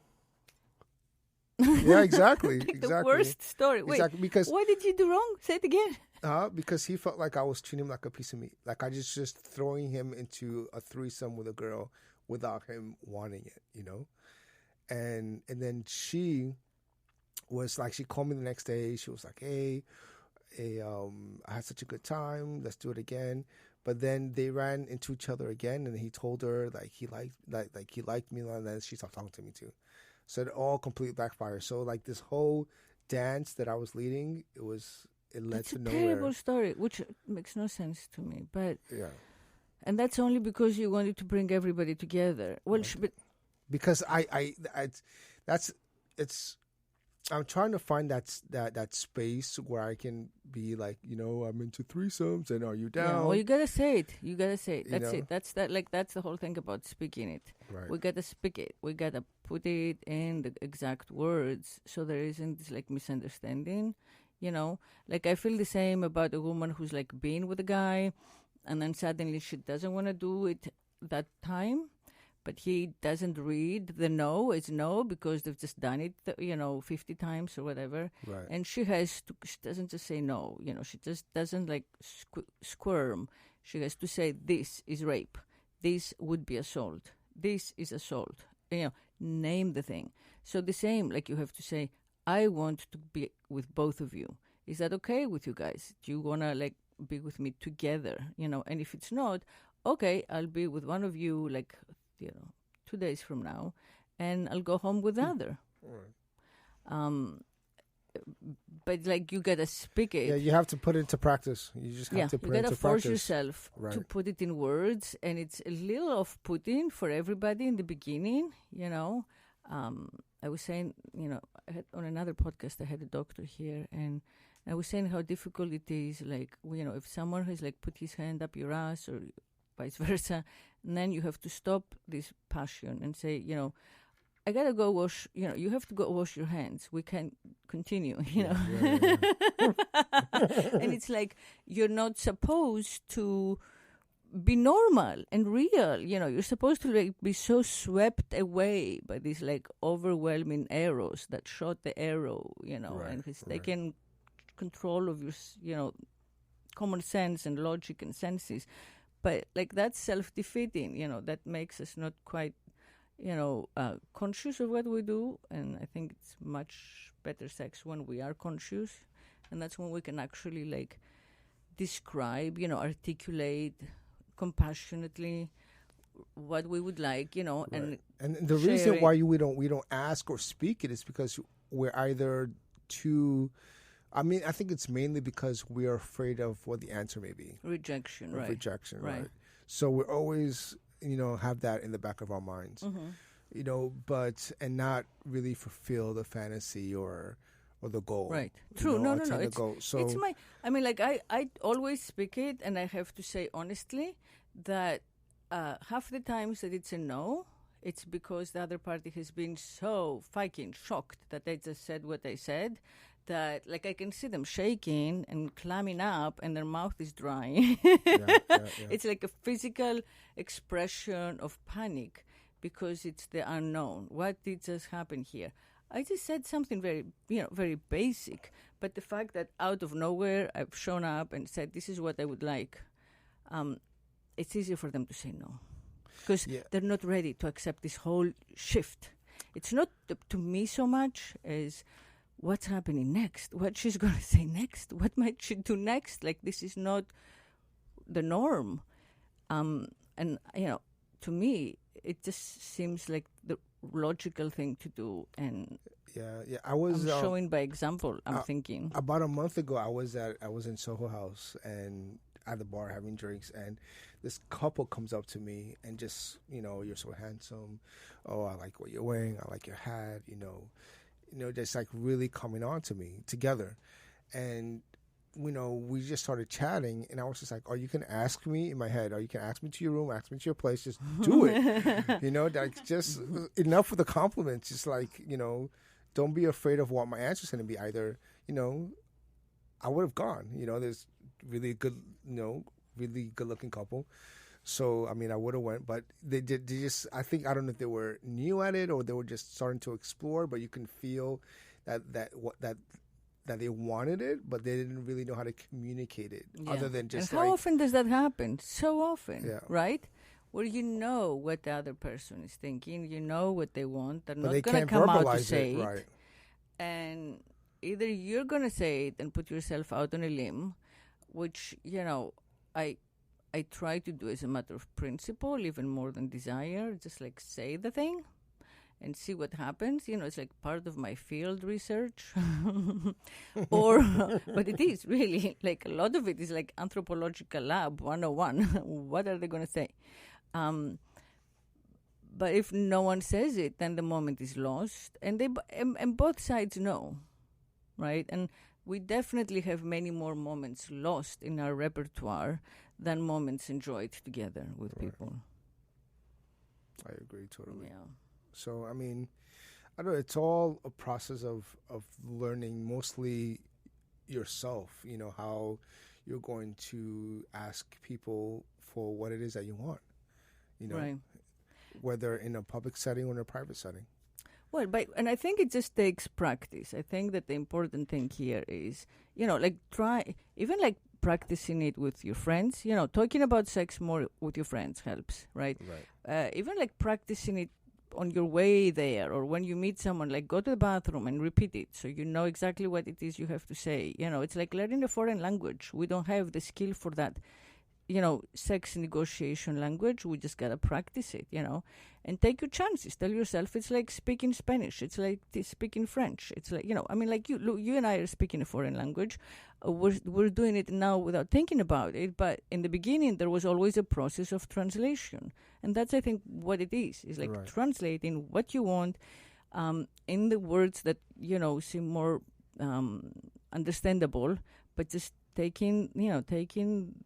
Yeah, exactly.
Like
exactly.
The worst story. Wait,
exactly, because
what did you do wrong? Say it again.
Because he felt like I was treating him like a piece of meat. Like I just throwing him into a threesome with a girl without him wanting it, And then she was like, she called me the next day. She was like, hey, I had such a good time. Let's do it again. But then they ran into each other again, and he told her like he liked me, and then she stopped talking to me too. So it all completely backfired. So like this whole dance that I was leading, it led to nowhere.
It's a terrible story, which makes no sense to me. But
yeah,
and that's only because you wanted to bring everybody together. Well, but
because I'm trying to find that space where I can be like, I'm into threesomes, and are you down?
Yeah, well, you gotta say it. That's it. That's the whole thing about speaking it.
Right.
We gotta speak it. We gotta put it in the exact words, so there isn't this like misunderstanding. Like I feel the same about a woman who's like been with a guy, and then suddenly she doesn't want to do it that time. But he doesn't read the no as no because they've just done it, 50 times or whatever.
Right.
And she doesn't just say no, she just doesn't like squirm. She has to say, this is rape. This would be assault. This is assault. Name the thing. So the same, like you have to say, I want to be with both of you. Is that okay with you guys? Do you want to like be with me together? And if it's not, okay, I'll be with one of you like 2 days from now, and I'll go home with the other.
Right.
But like you gotta speak it.
Yeah, you have to put it into practice. You just have to put it into practice.
You gotta force yourself
right.
to put it in words, and it's a little off-putting for everybody in the beginning. I was saying, on another podcast, I had a doctor here, and I was saying how difficult it is. Like, if someone has like put his hand up your ass or vice versa, and then you have to stop this passion and say, I gotta go wash. You have to go wash your hands. We can't continue.
Yeah.
And it's like you're not supposed to be normal and real. You're supposed to like be so swept away by these like overwhelming arrows that shot the arrow.
Right,
and he's taken control of your, common sense and logic and senses. But like that's self-defeating. That makes us not quite conscious of what we do, and I think it's much better sex when we are conscious, and that's when we can actually like describe, articulate compassionately what we would like,
right. And the reason why we don't ask or speak it is because we're either too. I mean, I think it's mainly because we are afraid of what the answer may be.
Rejection, right?
Rejection, right? So we're always, have that in the back of our minds, but not really fulfill the fantasy or the goal.
Right. True. No.
The goal. So
it's I always speak it, and I have to say honestly that half the times that it's a no, it's because the other party has been so fucking shocked that they just said what they said, that like I can see them shaking and climbing up and their mouth is dry. It's like a physical expression of panic because it's the unknown. What did just happen here? I just said something very, very basic, but the fact that out of nowhere I've shown up and said this is what I would like, it's easier for them to say no because they're not ready to accept this whole shift. It's not to me so much as what's happening next, what she's going to say next, what might she do next. Like, this is not the norm. And, to me, it just seems like the logical thing to do. And I'm showing by example, I'm thinking.
About a month ago, I was in Soho House and at the bar having drinks, and this couple comes up to me and just, you're so handsome. Oh, I like what you're wearing. I like your hat, just like really coming on to me together. And, we just started chatting, and I was just like, oh, you can ask me in my head, or you can ask me to your room, ask me to your place, just do it. Like just enough with the compliments. Just like, don't be afraid of what my answer's going to be. Either, I would have gone, there's really good, really good looking couple. So, I mean, I would have went, but they just, I don't know if they were new at it or they were just starting to explore, but you can feel that they wanted it, but they didn't really know how to communicate it other than just
and how often does that happen? So often, right? Where you know what the other person is thinking, you know what they want, they're not going to come out to say it. Right. And either you're going to say it and put yourself out on a limb, which, I try to do as a matter of principle, even more than desire, just like say the thing and see what happens. It's like part of my field research. But it is really, like a lot of it is like anthropological lab 101. What are they going to say? But if no one says it, then the moment is lost. And and both sides know, right? And we definitely have many more moments lost in our repertoire than moments enjoyed together with people.
I agree totally.
Yeah.
So, I mean, I don't know, it's all a process of learning mostly yourself, how you're going to ask people for what it is that you want,
right.
Whether in a public setting or in a private setting.
Well, and I think it just takes practice. I think that the important thing here is, try, even like practicing it with your friends, talking about sex more with your friends helps, right? Even like practicing it on your way there or when you meet someone, like go to the bathroom and repeat it so you know exactly what it is you have to say. It's like learning a foreign language. We don't have the skill for that. Sex negotiation language, we just gotta practice it, and take your chances. Tell yourself it's like speaking Spanish, it's like speaking French, it's like, like you and I are speaking a foreign language. We're doing it now without thinking about it, but in the beginning there was always a process of translation, and that's, I think, what it is like translating what you want in the words that seem more understandable, but just taking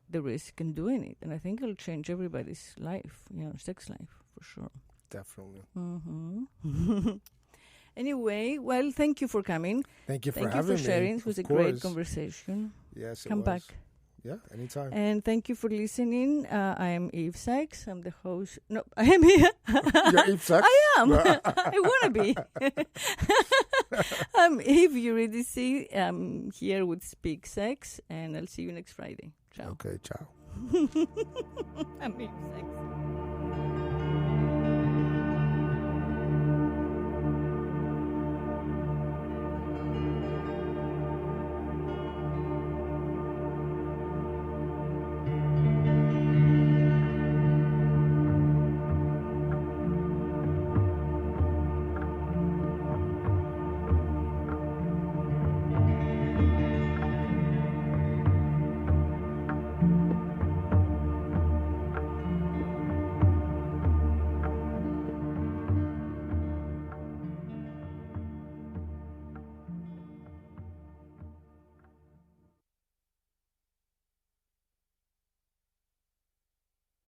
the risk and doing it. And I think it'll change everybody's life, sex life, for sure.
Definitely.
Mm-hmm. Anyway, well, thank you for coming.
Thank you for having me.
Thank you for sharing. It was a great conversation.
Yes,
Come back.
Yeah, anytime.
And thank you for listening. I am Eve Sachs. I'm the host. No, I am here.
You're Eve Sachs?
I am. I want to be. I'm Eve Eurydice. I'm here with Speak Sex, and I'll see you next Friday. Ciao.
Okay, ciao.
I'm Eve Sachs.